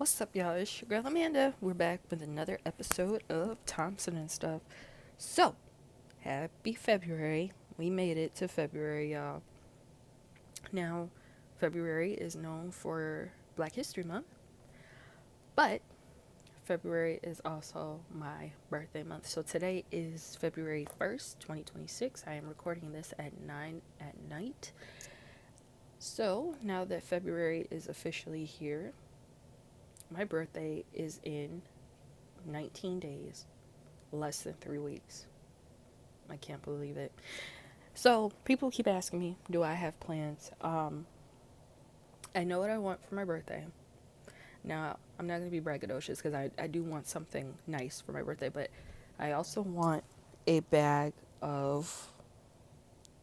What's up, y'all? It's your girl Amanda. We're back with another episode of Thompson and Stuff. So, happy February. We made it to February, y'all. Now, February is known for Black History Month, but February is also my birthday month. So, today is February 1st, 2026. I am recording this at 9 at night. So, now that February is officially here, my birthday is in 19 days. Less than 3 weeks. I can't believe it. So people keep asking me, do I have plans? I know what I want for my birthday. Now I'm not gonna be braggadocious because I do want something nice for my birthday, but I also want a bag of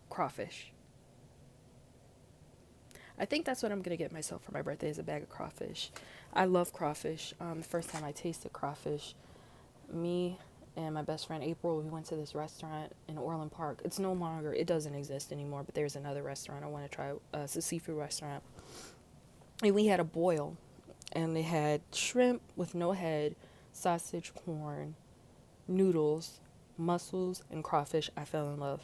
crawfish. I think that's what I'm gonna get myself for my birthday is a bag of crawfish. I love crawfish. The first time I tasted crawfish, me and my best friend April, we went to this restaurant in Orland Park. It's no longer, it doesn't exist anymore, but there's another restaurant I want to try. It's a seafood restaurant. And we had a boil, and they had shrimp with no head, sausage, corn, noodles, mussels, and crawfish. I fell in love.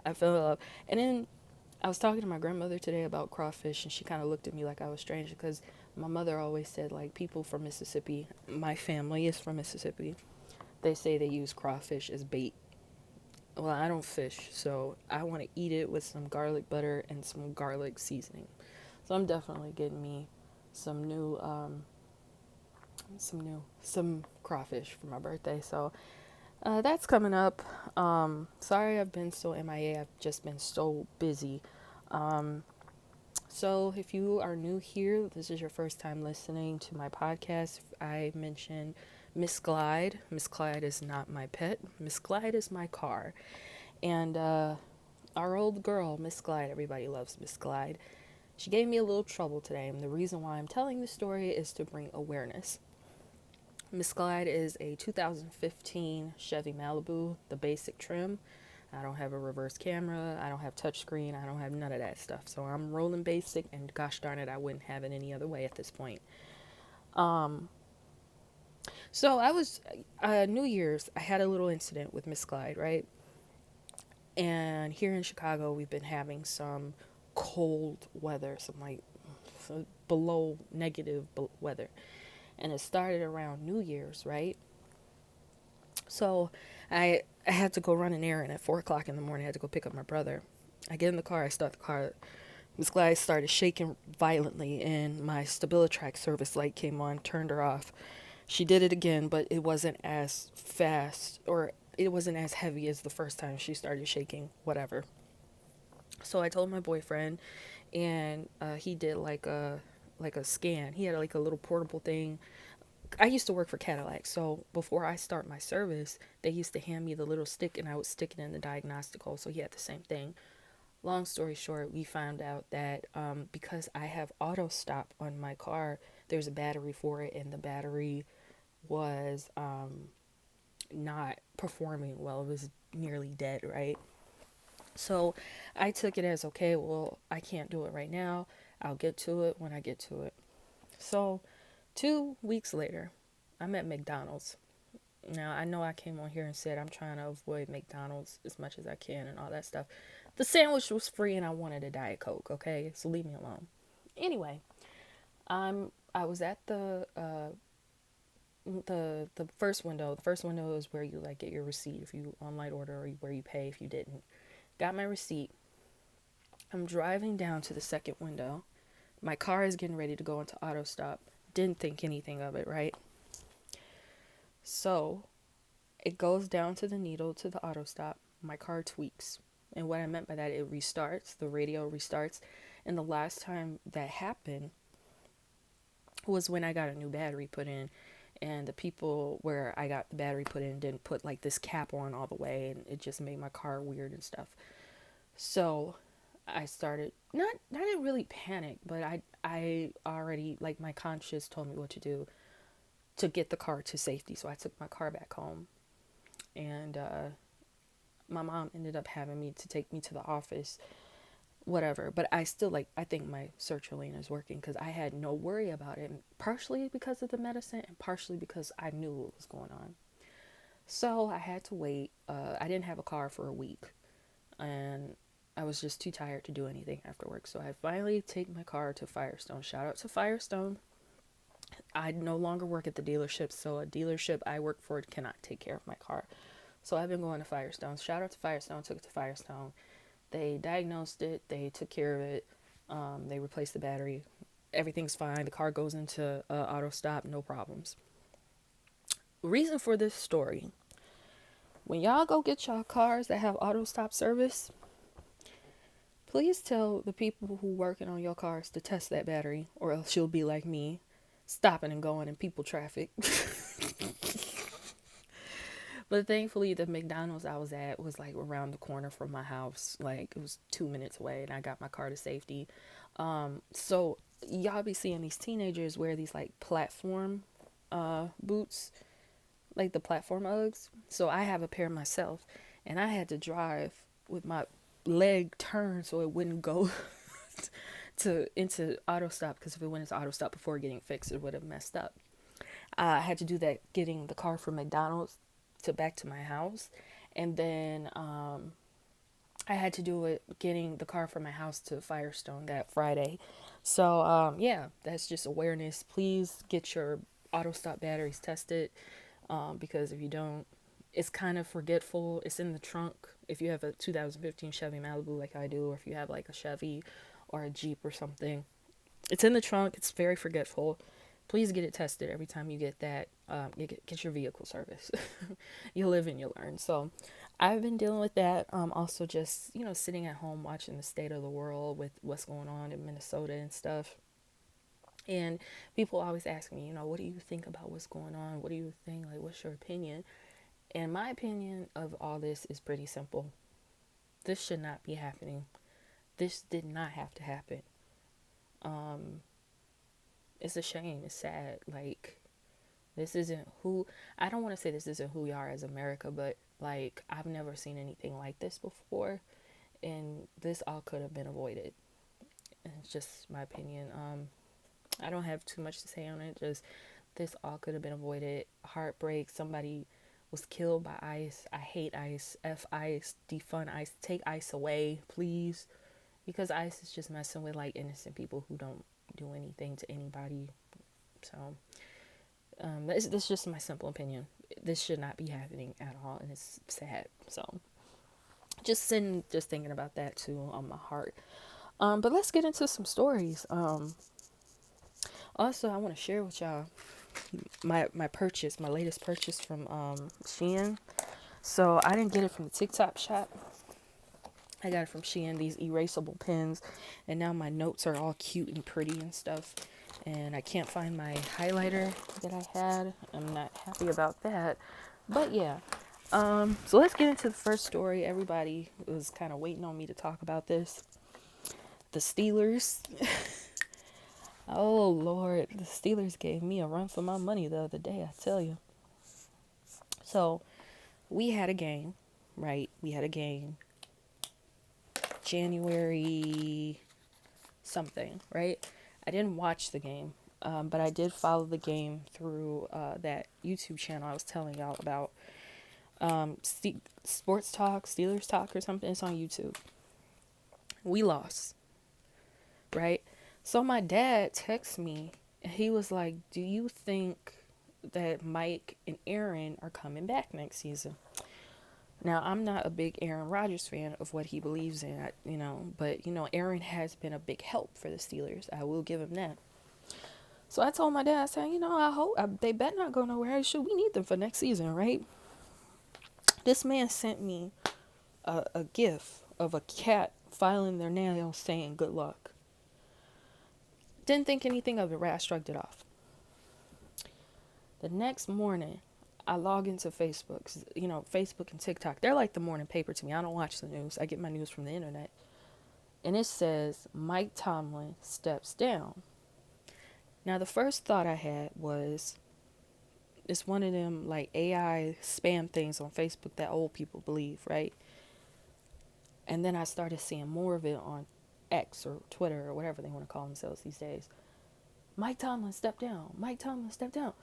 I fell in love. And then I was talking to my grandmother today about crawfish, and she kind of looked at me like I was strange because my mother always said, like, people from Mississippi, my family is from Mississippi, they say they use crawfish as bait. Well, I don't fish, so I want to eat it with some garlic butter and some garlic seasoning. So I'm definitely getting me some new, some crawfish for my birthday. So that's coming up. Sorry I've been so MIA. I've just been so busy. Um, so if you are new here, this is your first time listening to my podcast. I mentioned Miss Glide. Miss Glide is not my pet. Miss Glide is my car. And our old girl, Miss Glide, everybody loves Miss Glide. She gave me a little trouble today, and the reason why I'm telling this story is to bring awareness. Miss Glide is a 2015 Chevy Malibu, the basic trim. I don't have a reverse camera, I don't have touchscreen, I don't have none of that stuff. So I'm rolling basic, and gosh darn it, I wouldn't have it any other way at this point. Um, so I was, New Year's, I had a little incident with Miss Glide, right? And here in Chicago, we've been having some cold weather, some like below negative weather. And it started around New Year's, right? So I had to go run an errand at 4 o'clock in the morning. I had to go pick up my brother. I get in the car, I start the car. Miss Gladys started shaking violently, and my StabiliTrak service light came on, turned her off. She did it again, but it wasn't as fast or it wasn't as heavy as the first time she started shaking, whatever. So I told my boyfriend, and he did like a scan. He had like a little portable thing. I used to work for Cadillac, so before I start my service, they used to hand me the little stick, and I would stick it in the diagnostic hole. So he had the same thing. Long story short, we found out that because I have auto stop on my car, there's a battery for it, and the battery was not performing well. It was nearly dead, right? So I took it as okay, well, I can't do it right now. I'll get to it when I get to it. So 2 weeks later, I'm at McDonald's. Now, I know I came on here and said I'm trying to avoid McDonald's as much as I can and all that stuff. The sandwich was free and I wanted a Diet Coke, okay? So leave me alone. Anyway, I was at the first window. The first window is where you like get your receipt if you online order, or where you pay if you didn't. Got my receipt. I'm driving down to the second window. My car is getting ready to go into auto stop. Didn't think anything of it, right? So it goes down to the needle to the auto stop. My car tweaks. And what I meant by that, it restarts, the radio restarts. And the last time that happened was when I got a new battery put in. And the people where I got the battery put in didn't put like this cap on all the way. And it just made my car weird and stuff. So I started, I didn't really panic, but I already, like, my conscience told me what to do to get the car to safety. So I took my car back home. And my mom ended up having me to take me to the office whatever. But I still like, I think my sertraline is working because I had no worry about it, partially because of the medicine and partially because I knew what was going on. So I had to wait. I didn't have a car for a week, and I was just too tired to do anything after work. So I finally take my car to Firestone. Shout out to Firestone. I no longer work at the dealership, so a dealership I work for cannot take care of my car. So I've been going to Firestone. Shout out to Firestone. Took it to Firestone. They diagnosed it. They took care of it. They replaced the battery. Everything's fine. The car goes into auto stop. No problems. Reason for this story: when y'all go get y'all cars that have auto stop service, please tell the people who working on your cars to test that battery, or else you'll be like me, stopping and going in people traffic. But thankfully, the McDonald's I was at was like around the corner from my house. Like it was 2 minutes away, and I got my car to safety. So y'all be seeing these teenagers wear these like platform boots, like the platform Uggs. So I have a pair myself, and I had to drive with my leg turned so it wouldn't go to into auto stop, because if it went into auto stop before getting fixed, it would have messed up. I had to do that getting the car from McDonald's to back to my house, and then I had to do it getting the car from my house to Firestone that Friday. So yeah, that's just awareness. Please get your auto stop batteries tested, because if you don't, it's kind of forgetful. It's in the trunk. If you have a 2015 Chevy Malibu like I do, or if you have like a Chevy or a Jeep or something, it's in the trunk. It's very forgetful. Please get it tested every time you get that. Get your vehicle service. You live and you learn. So I've been dealing with that. Also just, sitting at home watching the state of the world with what's going on in Minnesota and stuff. And people always ask me, what do you think about what's going on? What do you think? Like, what's your opinion? And my opinion of all this is pretty simple. This should not be happening. This did not have to happen. It's a shame. It's sad. Like, this isn't who, I don't want to say this isn't who we are as America, but like, I've never seen anything like this before. And this all could have been avoided. And it's just my opinion. I don't have too much to say on it. Just, this all could have been avoided. Heartbreak. Somebody was killed by ICE. I hate ICE. F ICE. Defund ICE. Take ICE away, please. Because ICE is just messing with like innocent people who don't do anything to anybody. So this is just my simple opinion. This should not be happening at all, and it's sad. So just thinking about that too on my heart. But let's get into some stories. Also, I want to share with y'all my purchase, my latest purchase from Shein. So I didn't get it from the TikTok shop. I got it from Shein, these erasable pens, and now my notes are all cute and pretty and stuff. And I can't find my highlighter that I had. I'm not happy about that. But yeah. So let's get into the first story. Everybody was kind of waiting on me to talk about this. The Steelers. Oh Lord, the Steelers gave me a run for my money the other day, I tell you. So we had a game, right? We had a game January something, right? I didn't watch the game, but I did follow the game through that YouTube channel I was telling y'all about. Sports Talk, Steelers Talk or something. It's on YouTube. We lost, right? So my dad texted me, and he was like, do you think that Mike and Aaron are coming back next season? Now, I'm not a big Aaron Rodgers fan of what he believes in, but, Aaron has been a big help for the Steelers. I will give him that. So I told my dad, I said, I hope they better not go nowhere. Should we need them for next season, right? This man sent me a gif of a cat filing their nails saying good luck. Didn't think anything of it, right? I shrugged it off. The next morning, I log into Facebook. Facebook and TikTok, they're like the morning paper to me. I don't watch the news. I get my news from the internet. And it says, Mike Tomlin steps down. Now, the first thought I had was, it's one of them like AI spam things on Facebook that old people believe, right? And then I started seeing more of it on X or Twitter or whatever they want to call themselves these days. Mike Tomlin stepped down. Mike Tomlin stepped down.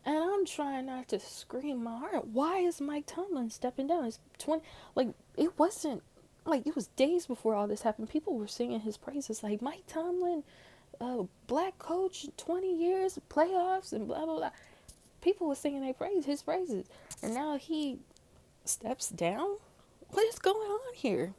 And I'm trying not to scream my heart out. Why is Mike Tomlin stepping down? It's 20, like, it wasn't, like, it was days before all this happened. People were singing his praises, like, Mike Tomlin, black coach, 20 years, playoffs, and blah, blah, blah. People were singing his praises. And now he steps down? What is going on here?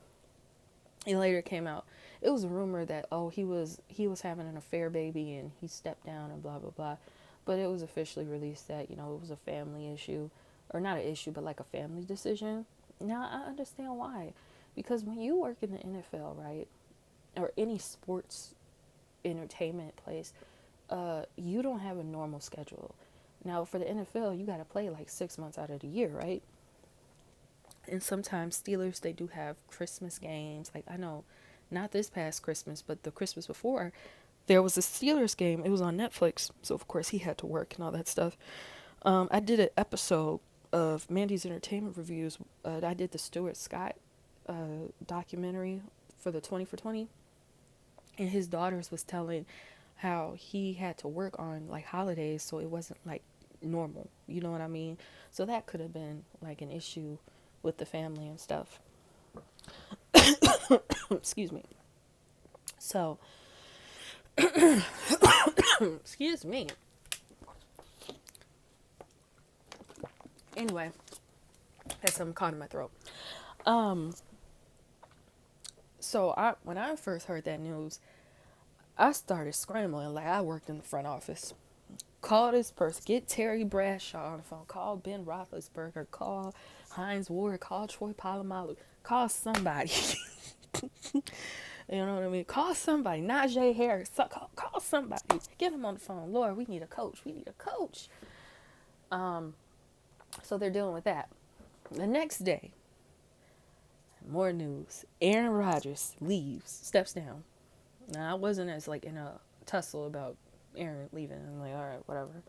It later came out. It was a rumor that, oh, he was having an affair baby and he stepped down and blah, blah, blah. But it was officially released that, it was a family issue. Or not an issue, but like a family decision. Now, I understand why. Because when you work in the NFL, right, or any sports entertainment place, you don't have a normal schedule. Now, for the NFL, you got to play like 6 months out of the year, right? And sometimes Steelers, they do have Christmas games. Like, I know, not this past Christmas, but the Christmas before, there was a Steelers game. It was on Netflix. So, of course, he had to work and all that stuff. I did an episode of Mandy's Entertainment Reviews. I did the Stuart Scott documentary for the 20 for 20. And his daughters was telling how he had to work on, like, holidays. So it wasn't, like, normal. You know what I mean? So that could have been, like, an issue with the family and stuff. Excuse me. So, excuse me. Anyway, had something caught in my throat. So when I first heard that news, I started scrambling. Like, I worked in the front office. Call this person. Get Terry Bradshaw on the phone. Call Ben Roethlisberger. Call Heinz Ward. Call Troy Polamalu. Call somebody. You know what I mean? Call somebody. Najee Harris. Call somebody. Get him on the phone. Lord, we need a coach. We need a coach. So they're dealing with that. The next day, more news. Aaron Rodgers leaves. Steps down. Now, I wasn't as, like, in a tussle about Aaron leaving. I'm like, all right, whatever.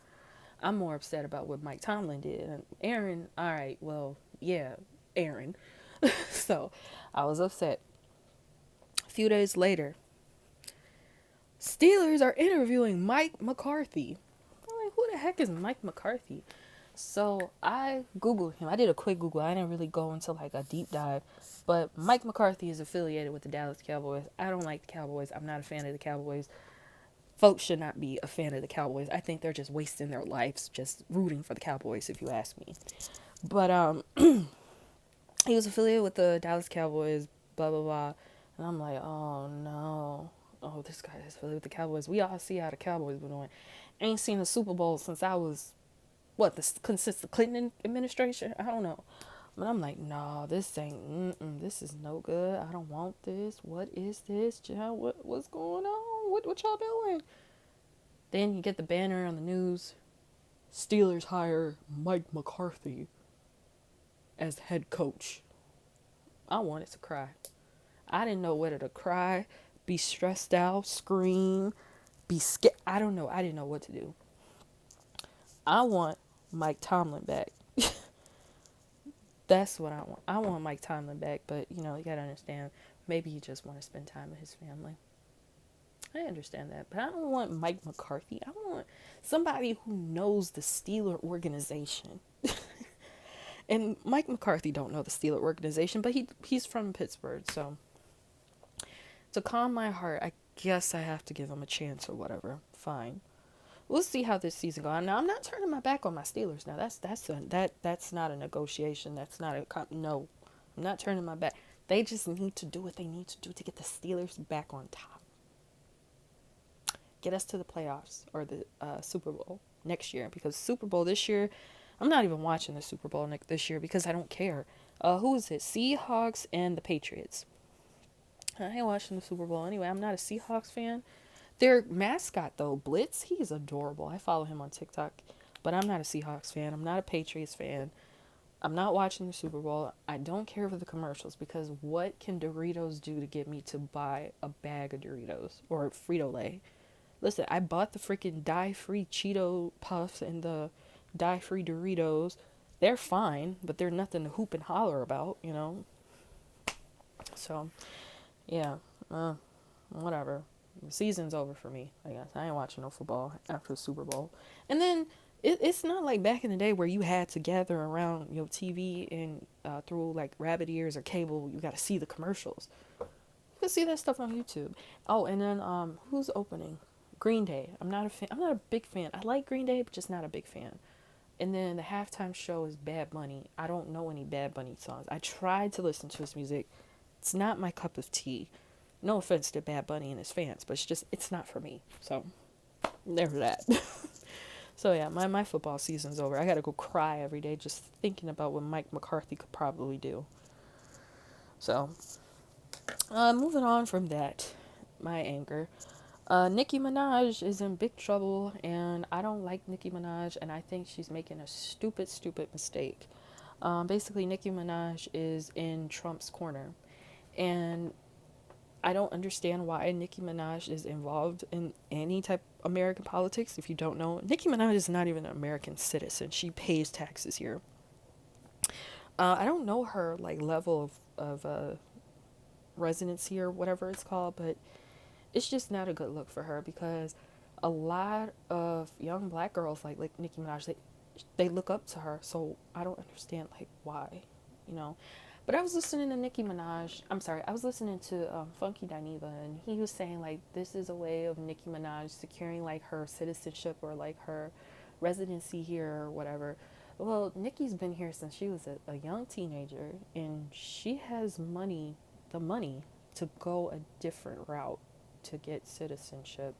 I'm more upset about what Mike Tomlin did. And Aaron, all right, well, yeah, Aaron. So I was upset. A few days later, Steelers are interviewing Mike McCarthy. I'm like, who the heck is Mike McCarthy? So I Googled him. I did a quick Google. I didn't really go into, like, a deep dive. But Mike McCarthy is affiliated with the Dallas Cowboys. I don't like the Cowboys. I'm not a fan of the Cowboys. Folks should not be a fan of the Cowboys. I think they're just wasting their lives just rooting for the Cowboys, if you ask me. But he was affiliated with the Dallas Cowboys, blah, blah, blah. And I'm like, oh, no. Oh, this guy is affiliated with the Cowboys. We all see how the Cowboys been doing. Ain't seen a Super Bowl since I was, since the Clinton administration? I don't know. But I'm like, nah, this this is no good. I don't want this. What is this? What's going on? What y'all doing? Then you get the banner on the news. Steelers hire Mike McCarthy as head coach. I wanted to cry. I didn't know whether to cry, be stressed out, scream, be scared. I don't know. I didn't know what to do. I want Mike Tomlin back. That's what I want. I want Mike Tomlin back, but, you gotta understand, maybe he just want to spend time with his family. I understand that, but I don't want Mike McCarthy. I want somebody who knows the Steeler organization. And Mike McCarthy don't know the Steeler organization, but he's from Pittsburgh, so to calm my heart, I guess I have to give him a chance or whatever. Fine. We'll see how this season goes. Now, I'm not turning my back on my Steelers. Now, that's not a negotiation. That's not no. I'm not turning my back. They just need to do what they need to do to get the Steelers back on top. Get us to the playoffs or the Super Bowl next year. Because Super Bowl this year, I'm not even watching the Super Bowl this year because I don't care. Who is it? Seahawks and the Patriots. I ain't watching the Super Bowl anyway. I'm not a Seahawks fan. Their mascot, though, Blitz, he's adorable. I follow him on TikTok. But I'm not a Seahawks fan. I'm not a Patriots fan. I'm not watching the Super Bowl. I don't care for the commercials because what can Doritos do to get me to buy a bag of Doritos or Frito-Lay? Listen, I bought the freaking dye-free Cheeto Puffs and the dye-free Doritos. They're fine, but they're nothing to hoop and holler about, So, yeah. whatever. The season's over for me, I guess. I ain't watching no football after the Super Bowl. And then it's not like back in the day where you had to gather around your TV and through like rabbit ears or cable, you got to see the commercials. You can see that stuff on YouTube. Oh, and then who's opening? Green Day. I'm not a fan. I'm not a big fan. I like Green Day, but just not a big fan. And then the halftime show is Bad Bunny. I don't know any Bad Bunny songs. I tried to listen to his music. It's not my cup of tea. No offense to Bad Bunny and his fans, but it's not for me. So there's that. So yeah, my football season's over. I gotta go cry every day just thinking about what Mike McCarthy could probably do. So moving on from that, my anger. Nicki Minaj is in big trouble, and I don't like Nicki Minaj, and I think she's making a stupid, stupid mistake. Basically, Nicki Minaj is in Trump's corner, and I don't understand why Nicki Minaj is involved in any type of American politics. If you don't know, Nicki Minaj is not even an American citizen. She pays taxes here. I don't know her like level of residency or whatever it's called, but it's just not a good look for her because a lot of young black girls like Nicki Minaj, they look up to her. So I don't understand like why, you know. But I was listening to Nicki Minaj. I'm sorry, I was listening to Funky Dineva, and he was saying like this is a way of Nicki Minaj securing like her citizenship or like her residency here or whatever. Well, Nicki's been here since she was a young teenager, and she has money, the money to go a different route to get citizenship.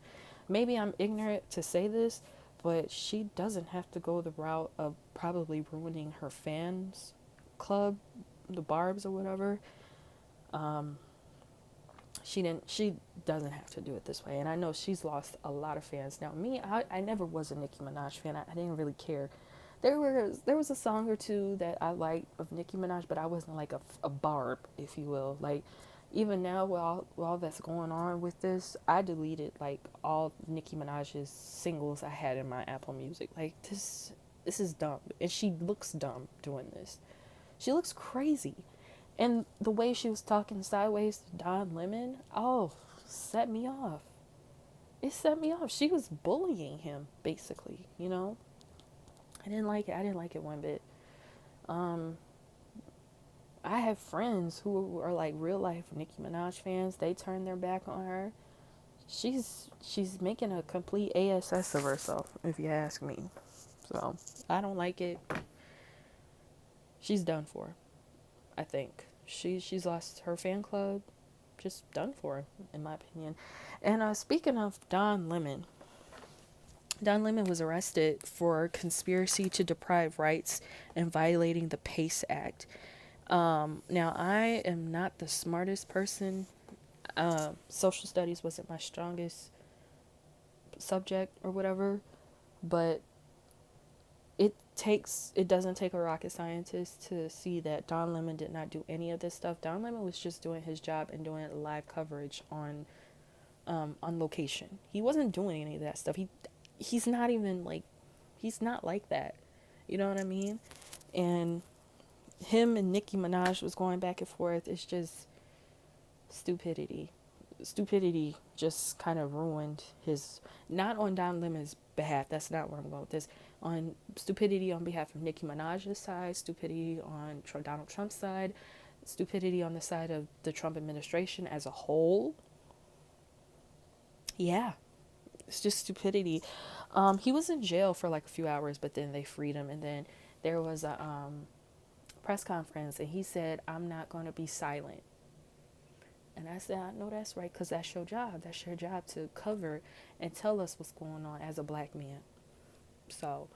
Maybe I'm ignorant to say this, but she doesn't have to go the route of probably ruining her fans club, the Barbs or whatever. Um, she doesn't have to do it this way, and I know she's lost a lot of fans. Now me, I never was a Nicki Minaj fan. I didn't really care. There was a song or two that I liked of Nicki Minaj, but I wasn't like a Barb, if you will. Like even now, with all that's going on with this, I deleted like all Nicki Minaj's singles I had in my Apple Music. Like this is dumb, and she looks dumb doing this. She looks crazy. And the way she was talking sideways to Don Lemon, oh, set me off. It set me off. She was bullying him, basically, you know? I didn't like it. I didn't like it one bit. Um, I have friends who are like real life Nicki Minaj fans. They turn their back on her. She's making a complete ASS of herself, if you ask me. So I don't like it. She's done for. I think she's lost her fan club, just done for, in my opinion. And speaking of Don Lemon, Don Lemon was arrested for conspiracy to deprive rights and violating the PACE Act. Now I am not the smartest person. Social studies wasn't my strongest subject or whatever, but it doesn't take a rocket scientist to see that Don Lemon did not do any of this stuff. Don Lemon was just doing his job and doing live coverage on location. He wasn't doing any of that stuff. He's not even like he's not like that. You know what I mean? And him and Nicki Minaj was going back and forth. It's just stupidity. Stupidity just kind of ruined his, not on Don Lemon's behalf. That's not where I'm going with this. On stupidity on behalf of Nicki Minaj's side, stupidity on Donald Trump's side, stupidity on the side of the Trump administration as a whole. Yeah, it's just stupidity. He was in jail for like a few hours, but then they freed him, and then there was a press conference, and he said, "I'm not going to be silent." And I said, I know that's right, because that's your job. That's your job to cover and tell us what's going on as a black man. So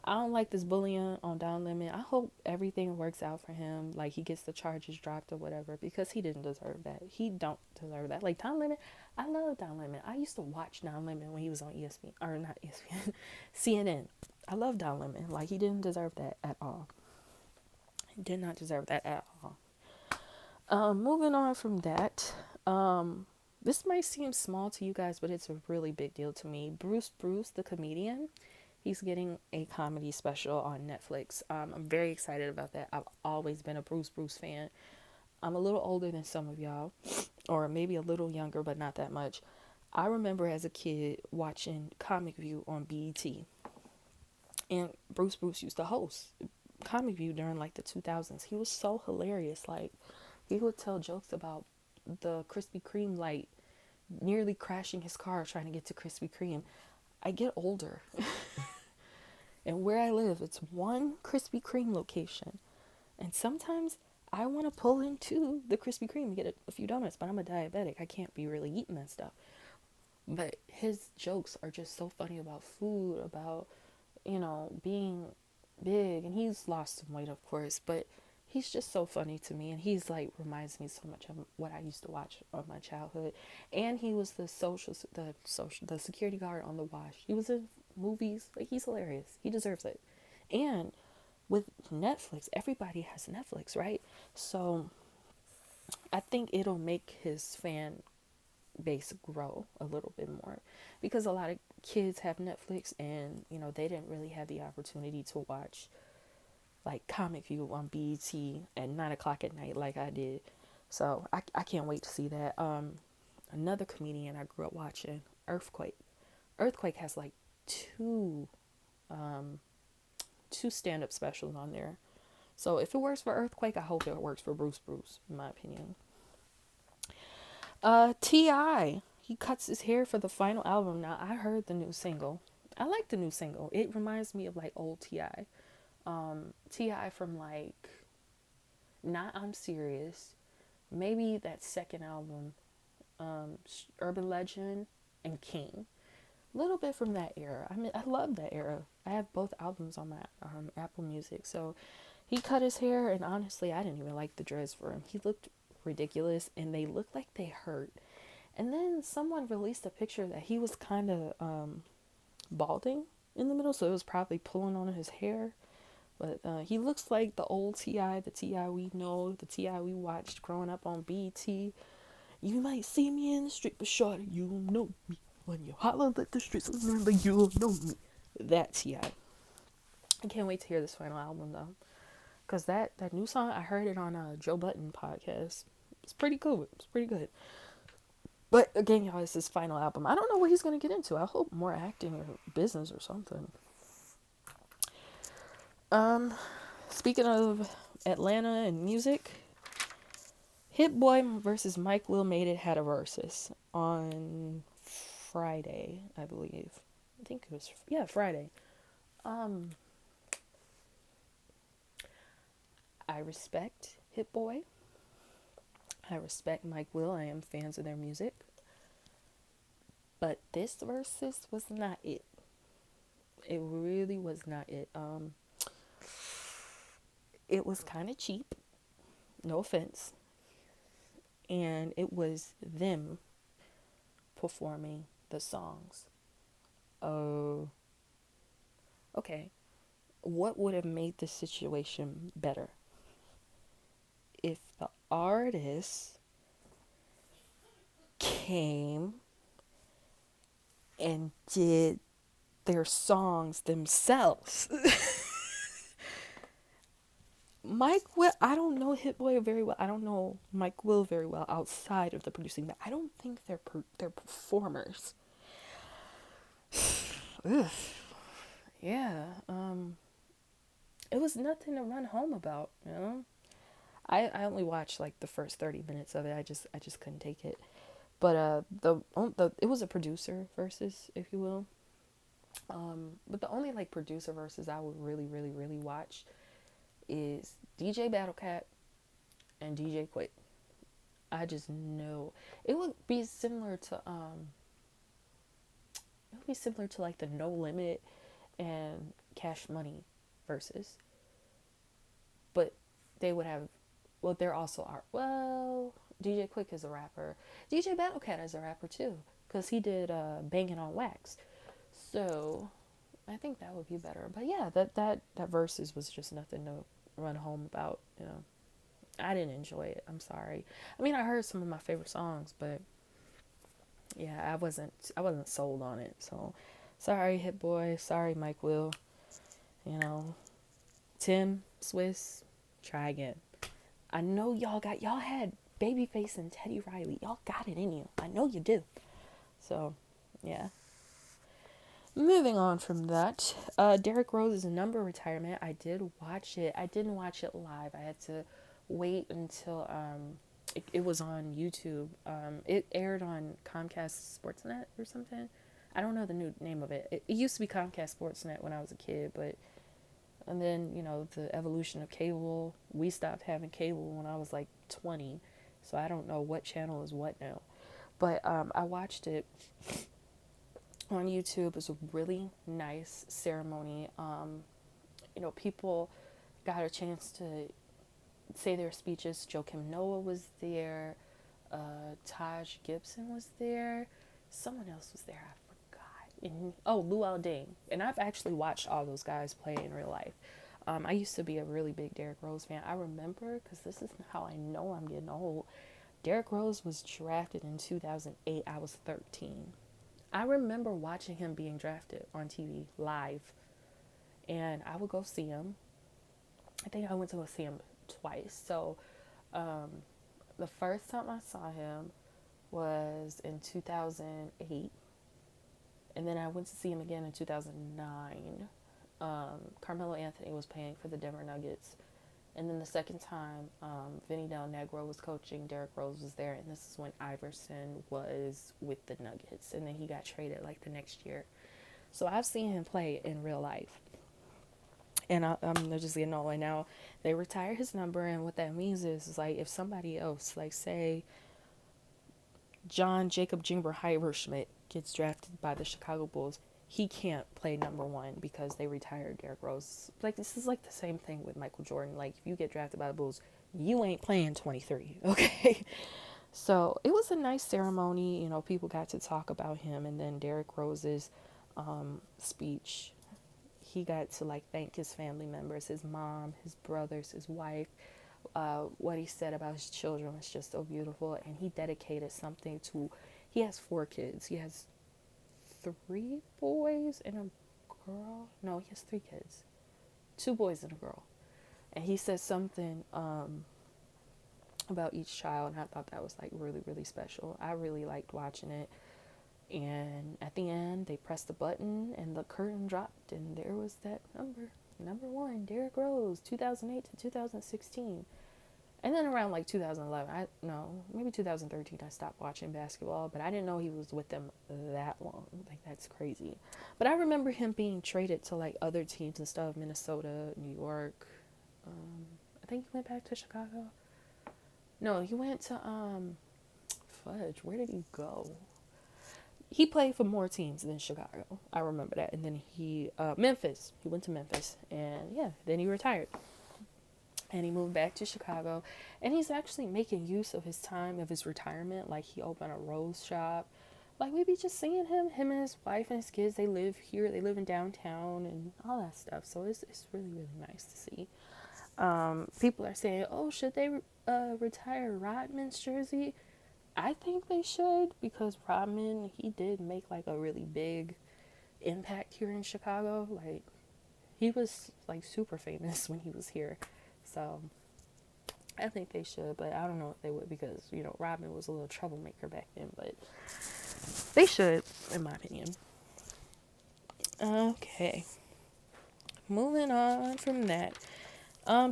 I don't like this bullying on Don Lemon. I hope everything works out for him. Like he gets the charges dropped or whatever, because he didn't deserve that. He don't deserve that. Like Don Lemon, I love Don Lemon. I used to watch Don Lemon when he was on ESPN, or not ESPN, CNN. I love Don Lemon. Like he didn't deserve that at all. He did not deserve that at all. Moving on from that, this might seem small to you guys, but it's a really big deal to me. Bruce, the comedian, he's getting a comedy special on Netflix. I'm very excited about that. I've always been a Bruce fan. I'm a little older than some of y'all, or maybe a little younger, but not that much. I remember as a kid watching Comic View on BET, and Bruce used to host Comic View during like the 2000s. He was so hilarious. Like, he would tell jokes about the Krispy Kreme light nearly crashing his car trying to get to Krispy Kreme. I get older, and where I live, it's one Krispy Kreme location. And sometimes I want to pull into the Krispy Kreme and get a few donuts, but I'm a diabetic. I can't be really eating that stuff. But his jokes are just so funny about food, about, being big. And he's lost some weight, of course, but he's just so funny to me. And he's like, reminds me so much of what I used to watch of my childhood. And he was the security guard on The Wash. He was in movies. Like, he's hilarious. He deserves it. And with Netflix, everybody has Netflix, right? So I think it'll make his fan base grow a little bit more, because a lot of kids have Netflix, and they didn't really have the opportunity to watch like Comic View on BET at 9 o'clock at night like I did. So I can't wait to see that. Another comedian I grew up watching, Earthquake has like two two stand-up specials on there. So if it works for Earthquake, I hope it works for Bruce, in my opinion. T.I. He cuts his hair for the final album. Now, I heard the new single. I like the new single. It reminds me of like old T.I. T.I. from like Not I'm Serious. Maybe that second album, Urban Legend and King. A little bit from that era. I mean, I love that era. I have both albums on my Apple Music. So he cut his hair, and honestly, I didn't even like the dreads for him. He looked ridiculous, and they looked like they hurt. And then someone released a picture that he was kind of balding in the middle, so it was probably pulling on his hair. But he looks like the old T.I., the T.I. we know, the T.I. we watched growing up on BT. You might see me in the street, but shorty, you'll know me. When you holler at the streets, remember you'll know me. That T.I. I can't wait to hear this final album, though. Because that new song, I heard it on a Joe Budden podcast. It's pretty cool. It's pretty good. But again, y'all, it's his final album. I don't know what he's going to get into. I hope more acting or business or something. Speaking of Atlanta and music, Hit Boy versus Mike Will Made It had a versus on Friday, I believe. I think it was, Friday. I respect Hit Boy. I respect Mike Will. I am fans of their music. But this versus was not it. It really was not it. It was kind of cheap. No offense. And it was them performing the songs. Oh, okay. What would have made the situation better? If the artist came and did their songs themselves. Mike Will, I don't know Hit Boy very well. I don't know Mike Will very well outside of the producing, but I don't think they're performers. Ugh. Yeah. It was nothing to run home about, you know. I only watched like the first 30 minutes of it. I just couldn't take it. But the it was a producer versus, if you will. But the only like producer versus I would really watch is DJ Battlecat and DJ Quick. I just know it would be similar to like the No Limit and Cash Money versus. But they would have, well, they're also art. Well, DJ Quick is a rapper. DJ Battlecat is a rapper too, because he did Bangin' on Wax. So I think that would be better. But yeah, that versus was just nothing to run home about, you know. I didn't enjoy it. I'm sorry. I mean, I heard some of my favorite songs, but yeah, I wasn't sold on it. So sorry, Hit Boy. Sorry, Mike Will. You know, Tim, Swiss, try again. I know y'all had Babyface and Teddy Riley. Y'all got it in you. I know you do. So, yeah. Moving on from that, Derrick Rose's number retirement. I did watch it. I didn't watch it live. I had to wait until it was on YouTube. It aired on Comcast Sportsnet or something. I don't know the new name of it. It used to be Comcast Sportsnet when I was a kid, but and then the evolution of cable. We stopped having cable when I was like 20, so I don't know what channel is what now. But I watched it on YouTube. It was a really nice ceremony. People got a chance to say their speeches. Joakim Noah was there. Taj Gibson was there. Someone else was there. I forgot. Luau Deng. And I've actually watched all those guys play in real life. I used to be a really big Derrick Rose fan. I remember, because this is how I know I'm getting old. Derrick Rose was drafted in 2008. I was 13. I remember watching him being drafted on TV live, and I would go see him. I think I went to go see him twice. So, the first time I saw him was in 2008, and then I went to see him again in 2009. Carmelo Anthony was playing for the Denver Nuggets. And then the second time, Vinny Del Negro was coaching, Derrick Rose was there, and this is when Iverson was with the Nuggets. And then he got traded like the next year. So I've seen him play in real life. And I'm just getting old. And now they retire his number, and what that means is like if somebody else, like say John Jacob Jingber Hyberschmidt gets drafted by the Chicago Bulls, he can't play number one because they retired Derrick Rose. Like, this is like the same thing with Michael Jordan. Like, if you get drafted by the Bulls, you ain't playing 23, okay? So it was a nice ceremony. People got to talk about him, and then Derrick Rose's speech. He got to like thank his family members, his mom, his brothers, his wife. What he said about his children was just so beautiful, and he dedicated something to. He has 4 kids. He has 3 boys and a girl. No, he has 3 kids, 2 boys and a girl. And he said something about each child, and I thought that was like really, really special. I really liked watching it. And at the end, they pressed the button, and the curtain dropped, and there was that number 1, Derrick Rose, 2008 to 2016. And then around like 2011, maybe 2013, I stopped watching basketball, but I didn't know he was with them that long. Like, that's crazy. But I remember him being traded to like other teams and stuff, Minnesota, New York. I think he went back to Chicago. No, he went to, where did he go? He played for more teams than Chicago. I remember that. And then Memphis. He went to Memphis. And yeah, then he retired. And he moved back to Chicago. And he's actually making use of his time of his retirement. Like, he opened a rose shop. Like, we be just seeing him and his wife and his kids. They live here. They live in downtown and all that stuff. So it's really, really nice to see. People are saying, oh, should they retire Rodman's jersey? I think they should, because Rodman, he did make like a really big impact here in Chicago. Like, he was like super famous when he was here. So I think they should, but I don't know if they would, because Rodman was a little troublemaker back then, but they should, in my opinion. Okay, moving on from that.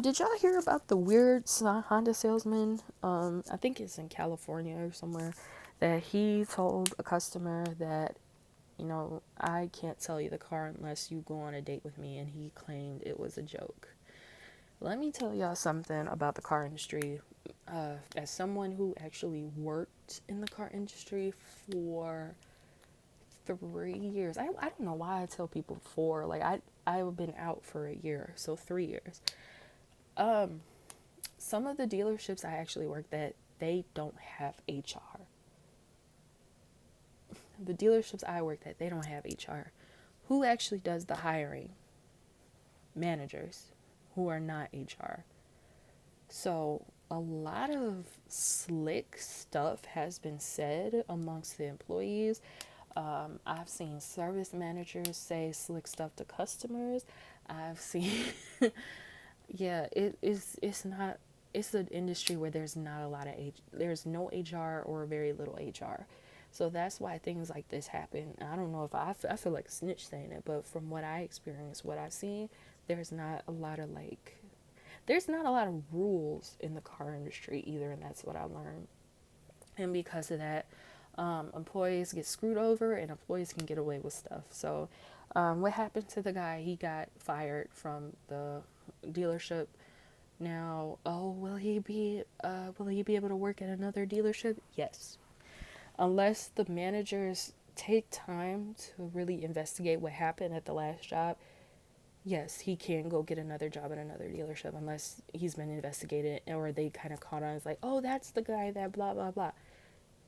Did y'all hear about the weird Honda salesman? I think it's in California or somewhere, that he told a customer that, I can't sell you the car unless you go on a date with me, and he claimed it was a joke. Let me tell y'all something about the car industry. As someone who actually worked in the car industry for 3 years, I don't know why I tell people 4. Like, I've been out for a year, so 3 years. Some of the dealerships I actually worked at, they don't have HR. The dealerships I worked at, they don't have HR. Who actually does the hiring? Managers, who are not HR. So a lot of slick stuff has been said amongst the employees. I've seen service managers say slick stuff to customers. I've seen, yeah, it's not it's an industry where there's not a lot of there's no HR or very little HR. So that's why things like this happen. I don't know if I feel like a snitch saying it, but from what I experienced, what I've seen, there's not a lot of like, there's not a lot of rules in the car industry either, and that's what I learned. And because of that, employees get screwed over and employees can get away with stuff. So what happened to the guy? He got fired from the dealership. Now, oh, will he be able to work at another dealership? Yes, unless the managers take time to really investigate what happened at the last job. Yes, he can go get another job at another dealership unless he's been investigated or they kind of caught on. It's like, oh, that's the guy that blah blah blah.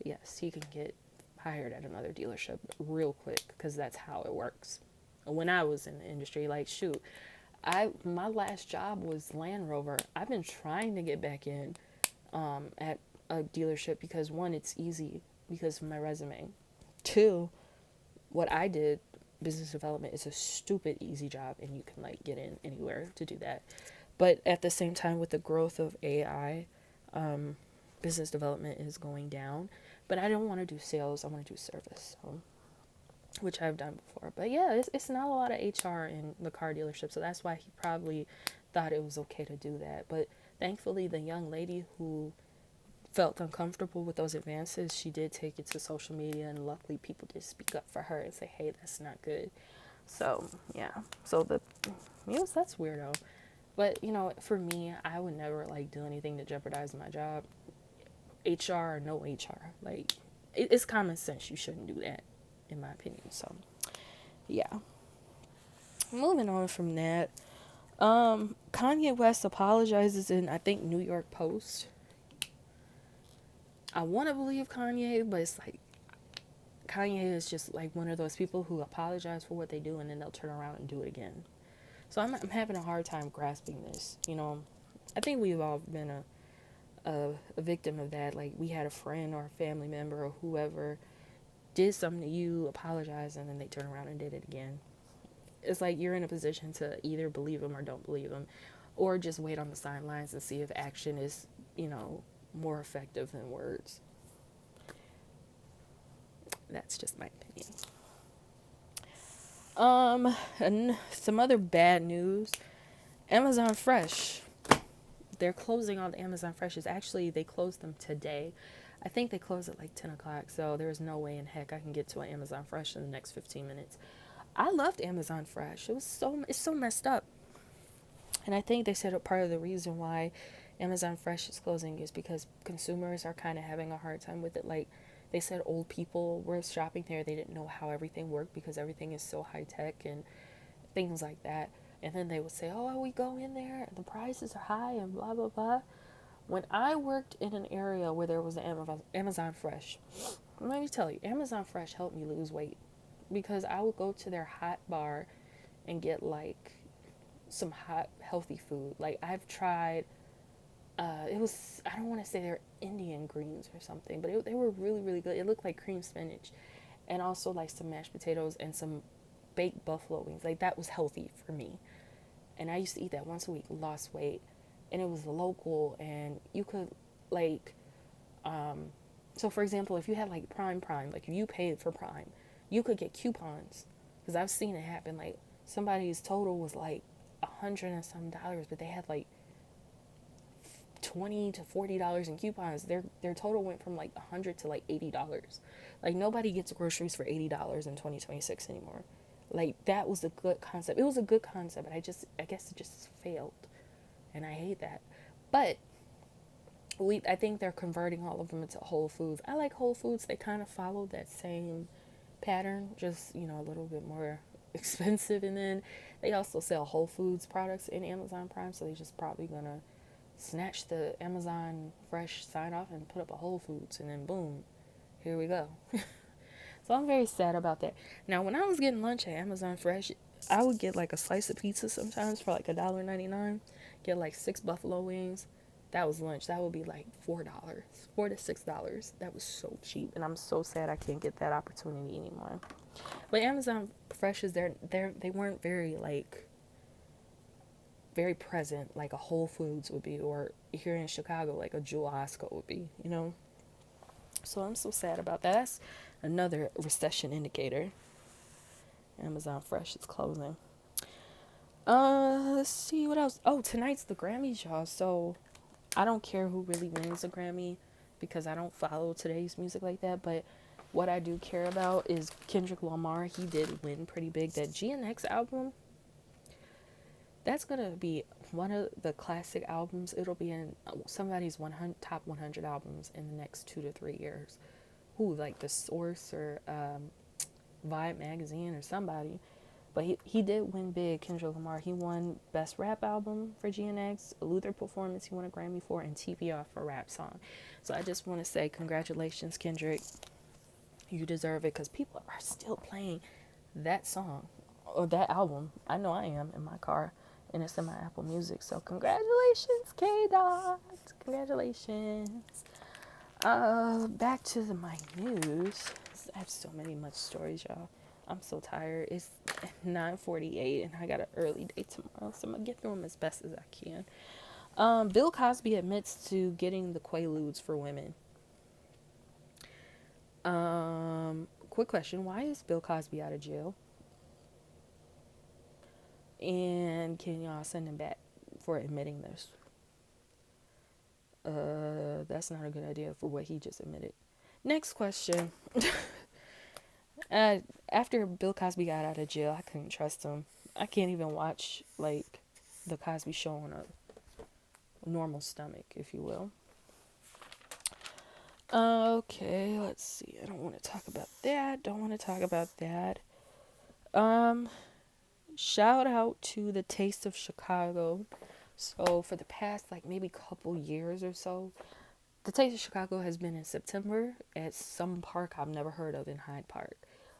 Yes, he can get hired at another dealership real quick because that's how it works. When I was in the industry, like shoot, my last job was Land Rover. I've been trying to get back in at a dealership because one, it's easy because of my resume. Two, what I did, business development, is a stupid easy job and you can like get in anywhere to do that. But at the same time, with the growth of AI, business development is going down. But I don't want to do sales. I want to do service, so, which I've done before. But yeah, it's not a lot of HR in the car dealership, so that's why he probably thought it was okay to do that. But thankfully, the young lady who felt uncomfortable with those advances, she did take it to social media, and luckily people did speak up for her and say, hey, that's not good. So yeah, so that's weirdo. But for me, I would never like do anything to jeopardize my job, HR or no HR. Like it's common sense, you shouldn't do that in my opinion. So yeah, moving on from that, Kanye West apologizes in, I think, New York Post. I want to believe Kanye, but it's like Kanye is just like one of those people who apologize for what they do and then they'll turn around and do it again. So I'm having a hard time grasping this. I think we've all been a victim of that. Like, we had a friend or a family member or whoever did something to you, apologize, and then they turn around and did it again. It's like you're in a position to either believe them or don't believe them, or just wait on the sidelines and see if action is, more effective than words. That's just my opinion. And some other bad news. Amazon Fresh. They're closing all the Amazon Freshes. Actually, they closed them today. I think they close at like 10 o'clock, so there's no way in heck I can get to an Amazon Fresh in the next 15 minutes. I loved Amazon Fresh. It's so messed up. And I think they said a part of the reason why Amazon Fresh is closing is because consumers are kind of having a hard time with it. Like, they said old people were shopping there. They didn't know how everything worked because everything is so high tech and things like that. And then they would say, oh, we go in there and the prices are high and blah, blah, blah. When I worked in an area where there was an Amazon Fresh, let me tell you, Amazon Fresh helped me lose weight because I would go to their hot bar and get like some hot, healthy food. Like, I've tried, I don't want to say they're Indian greens or something, but they were really, really good. It looked like cream spinach and also like some mashed potatoes and some baked buffalo wings. Like, that was healthy for me. And I used to eat that once a week, lost weight. And it was local, and you could, like, so for example, if you had like Prime, like if you paid for Prime, you could get coupons. Because I've seen it happen. Like, somebody's total was like $100 and some dollars, but they had like $20 to $40 in coupons. Their total went from like $100 to like $80. Like, nobody gets groceries for $80 in 2026 anymore. Like, that was a good concept. It was a good concept, but I guess it just failed. And I hate that. But I think they're converting all of them into Whole Foods. I like Whole Foods. They kind of follow that same pattern, just, a little bit more expensive. And then they also sell Whole Foods products in Amazon Prime, so they're just probably going to snatch the Amazon Fresh sign off and put up a Whole Foods, and then boom, here we go. So I'm very sad about that. Now, when I was getting lunch at Amazon Fresh, I would get like a slice of pizza sometimes for like $1.99. Get like 6 buffalo wings. That was lunch. That would be like $4, $4 to $6. That was so cheap, and I'm so sad I can't get that opportunity anymore. But Amazon Fresh is they weren't very like very present, like a Whole Foods would be, or here in Chicago, like a Jewel Osco would be, you know? So I'm so sad about that. That's another recession indicator. Amazon Fresh is closing. Let's see what else. Oh, tonight's the Grammys, y'all. So I don't care who really wins a Grammy because I don't follow today's music like that. But what I do care about is Kendrick Lamar. He did win pretty big. That GNX album, that's gonna be one of the classic albums. It'll be in somebody's 100 top 100 albums in the next 2 to 3 years. Who, like The Source or Vibe magazine or somebody. But he did win big, Kendrick Lamar. He won Best Rap Album for GNX, a Luther performance he won a Grammy for, and TPR for Rap Song. So I just want to say congratulations, Kendrick. You deserve it because people are still playing that song or that album. I know I am in my car, and it's in my Apple Music. So congratulations, K Dot. Congratulations. Back to my news. I have so many much stories, y'all. I'm so tired. It's 9:48 and I got an early day tomorrow, so I'm gonna get through them as best as I can. Bill Cosby admits to getting the Quaaludes for women. Quick question: why is Bill Cosby out of jail? And can y'all send him back for admitting this? That's not a good idea for what he just admitted. Next question. After Bill Cosby got out of jail, I couldn't trust him. I can't even watch like the Cosby Show on a normal stomach, if you will. Okay, let's see. I don't want to talk about that. Don't want to talk about that. Um, Shout out to the Taste of Chicago. So for the past like maybe couple years or so, the Taste of Chicago has been in September at some park I've never heard of in Hyde Park.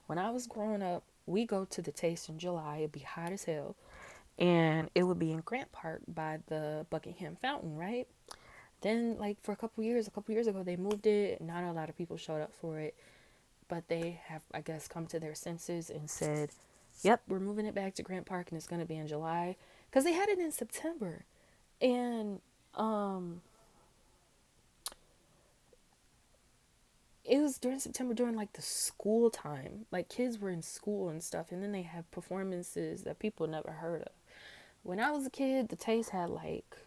When I was growing up, we go to the Taste in July. It'd be hot as hell, and it would be in Grant Park by the Buckingham Fountain, right? Then, like for a couple years ago, they moved it. Not a lot of people showed up for it, but they have, I guess, come to their senses and said, "Yep, we're moving it back to Grant Park, and it's gonna be in July," because they had it in September, and it was during September during like the school time. Like kids were in school and stuff, and then they have performances that people never heard of. When I was a kid, the Taste had like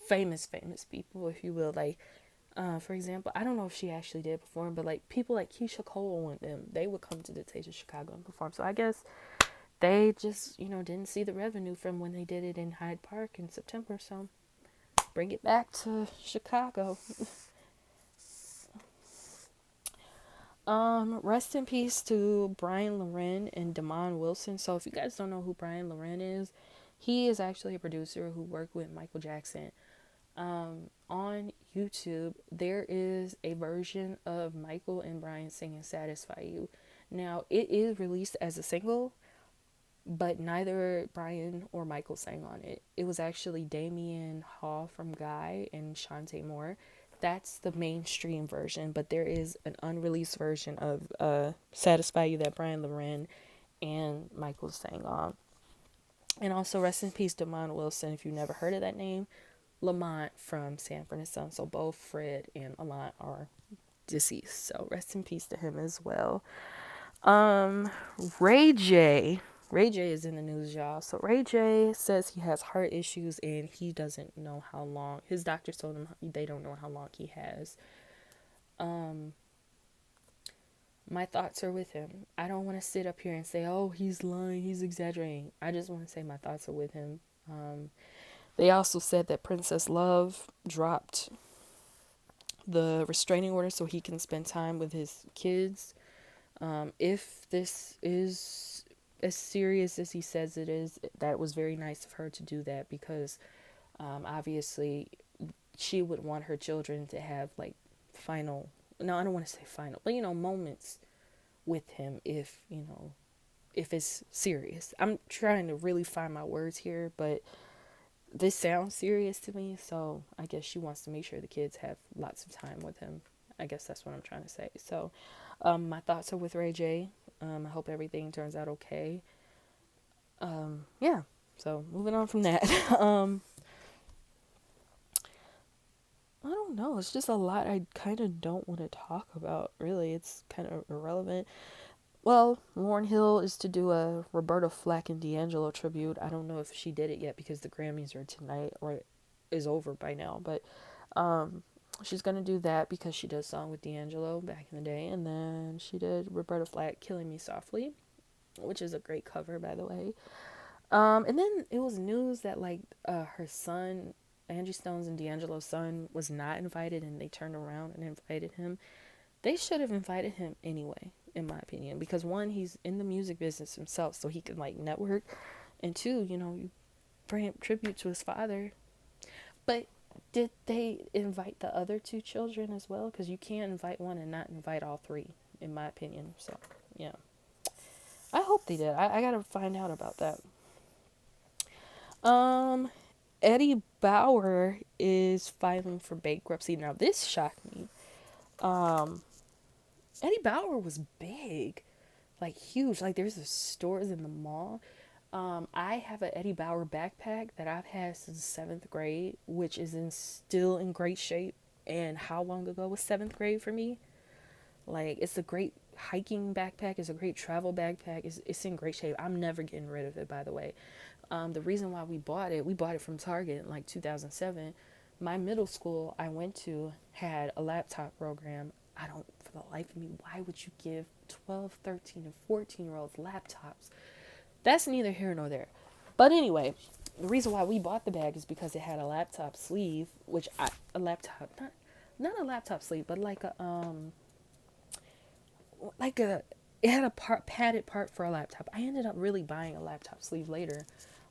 famous people, if you will. Like, for example, I don't know if she actually did perform, but like people like Keisha Cole and them, they would come to the Taste of Chicago and perform. So I guess they just, didn't see the revenue from when they did it in Hyde Park in September. So bring it back to Chicago. Rest in peace to Brian Loren and Damon Wilson. So if you guys don't know who Brian Loren is, he is actually a producer who worked with Michael Jackson. On YouTube, there is a version of Michael and Brian singing Satisfy You. Now, it is released as a single, but neither Brian or Michael sang on it. It was actually Damian Hall from Guy and Shantae Moore. That's the mainstream version, but there is an unreleased version of Satisfy You that Brian Loren and Michael sang on. And also, rest in peace, Damon Wilson, if you've never heard of that name. Lamont from Sanford and Son. So both Fred and Lamont are deceased. So rest in peace to him as well. Ray J. Ray J is in the news, y'all. So Ray J says he has heart issues and he doesn't know how long. His doctor told him they don't know how long he has. My thoughts are with him. I don't want to sit up here and say, oh, he's lying, he's exaggerating. I just want to say my thoughts are with him. They also said that Princess Love dropped the restraining order so he can spend time with his kids. If this is as serious as he says it is, that was very nice of her to do that because obviously she would want her children to have like final, no, I don't want to say final, but moments with him if it's serious. I'm trying to really find my words here, but this sounds serious to me, so I guess she wants to make sure the kids have lots of time with him. I guess that's what I'm trying to say. So, my thoughts are with Ray J. I hope everything turns out okay. Yeah. So moving on from that. I don't know. It's just a lot I kind of don't want to talk about. Really, it's kind of irrelevant. Well, Lauryn Hill is to do a Roberta Flack and D'Angelo tribute. I don't know if she did it yet because the Grammys are tonight or is over by now. But she's gonna do that because she does song with D'Angelo back in the day, and then she did Roberta Flack "Killing Me Softly," which is a great cover, by the way. And then it was news that like her son, Angie Stone's and D'Angelo's son, was not invited, and they turned around and invited him. They should have invited him anyway, in my opinion, because one, he's in the music business himself, so he can like network, and two, you bring tribute to his father. But did they invite the other two children as well? Because you can't invite one and not invite all three, in my opinion. So yeah, I hope they did. I gotta find out about that. Um, Eddie Bauer is filing for bankruptcy. Now this shocked me. Um, Eddie Bauer was big, like huge. Like there's stores in the mall. I have an Eddie Bauer backpack that I've had since seventh grade, which is still in great shape. And how long ago was seventh grade for me? Like it's a great hiking backpack. It's a great travel backpack. It's in great shape. I'm never getting rid of it. By the way, the reason why we bought it from Target in like 2007. My middle school I went to had a laptop program. I don't, for the life of me, why would you give 12, 13, and 14-year-olds laptops? That's neither here nor there. But anyway, the reason why we bought the bag is because it had a laptop sleeve, a laptop, not a laptop sleeve, but like a it had a padded part for a laptop. I ended up really buying a laptop sleeve later,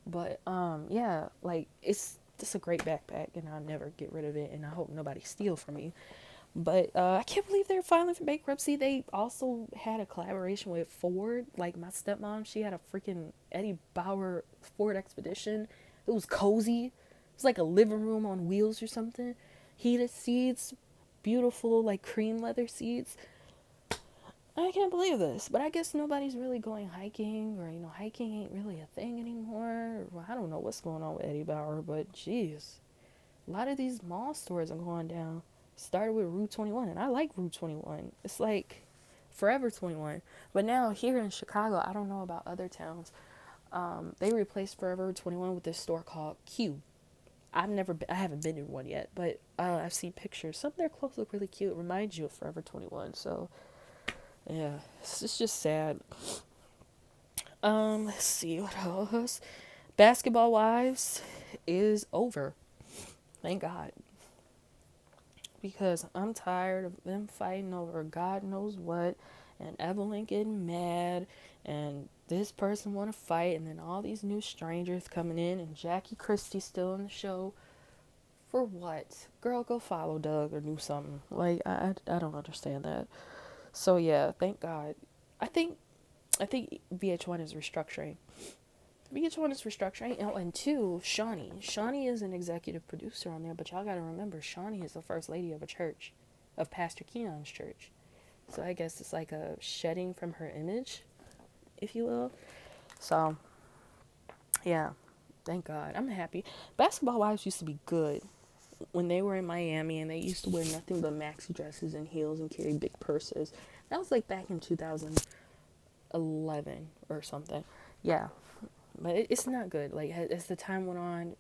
but yeah, like it's just a great backpack, and I'll never get rid of it, and I hope nobody steal from me. But I can't believe they're filing for bankruptcy. They also had a collaboration with Ford. Like my stepmom, she had a freaking Eddie Bauer Ford Expedition. It was cozy. It was like a living room on wheels or something. Heated seats, beautiful like cream leather seats. I can't believe this, but I guess nobody's really going hiking, or hiking ain't really a thing anymore. Well, I don't know what's going on with Eddie Bauer, but jeez, a lot of these mall stores are going down. Started with Route 21, and I like Route 21. It's like Forever 21. But now here in Chicago, I don't know about other towns. They replaced Forever 21 with this store called Q. I haven't been in one yet, but I've seen pictures. Some of their clothes look really cute. It reminds you of Forever 21. So yeah, it's just sad. Let's see what else. Basketball Wives is over. Thank God. Because I'm tired of them fighting over God knows what, and Evelyn getting mad, and this person want to fight, and then all these new strangers coming in, and Jackie Christie still in the show. For what? Girl, go follow Doug or do something. Like I don't understand that. So yeah, thank God. I think I think VH1 is restructuring. VH1 is restructuring. Oh, and two, Shawnee. Shawnee is an executive producer on there, but y'all gotta remember, Shawnee is the first lady of a church, of Pastor Keon's church. So I guess it's like a shedding from her image, if you will. So, yeah, thank God. I'm happy. Basketball Wives used to be good when they were in Miami, and they used to wear nothing but maxi dresses and heels and carry big purses. That was like back in 2011 or something. Yeah, but it's not good. Like as the time went on,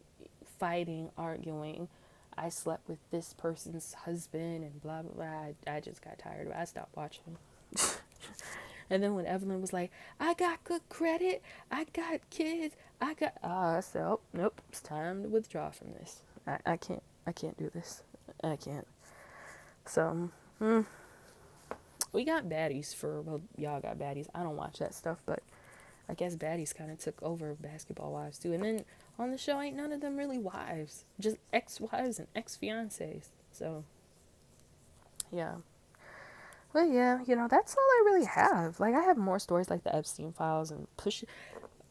fighting, arguing. I slept with this person's husband and blah blah blah. I just got tired of it. I stopped watching. And then when Evelyn was like, "I got good credit, I got kids, I got," I said, "Oh nope, it's time to withdraw from this. I can't do this. I can't." So, we got baddies well, y'all got baddies. I don't watch that stuff, but I guess baddies kind of took over Basketball Wives too. And then on the show, ain't none of them really wives, just ex-wives and ex-fiancés. So, yeah. But yeah, that's all I really have. Like, I have more stories like the Epstein Files and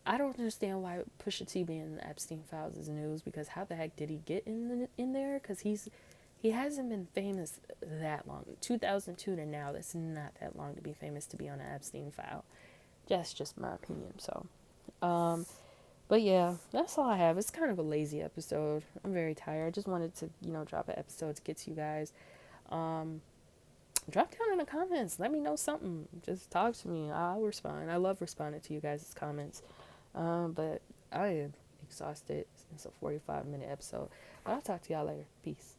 I don't understand why Pusha T being in the Epstein Files is news, because how the heck did he get in there? Because he hasn't been famous that long. 2002 to now, that's not that long to be famous to be on an Epstein file. That's just my opinion. So, But yeah, that's all I have. It's kind of a lazy episode. I'm very tired. I just wanted to, drop an episode to get to you guys. Um, Drop down in the comments. Let me know something. Just talk to me. I'll respond. I love responding to you guys' comments. But I am exhausted. It's a 45-minute episode. I'll talk to y'all later. Peace.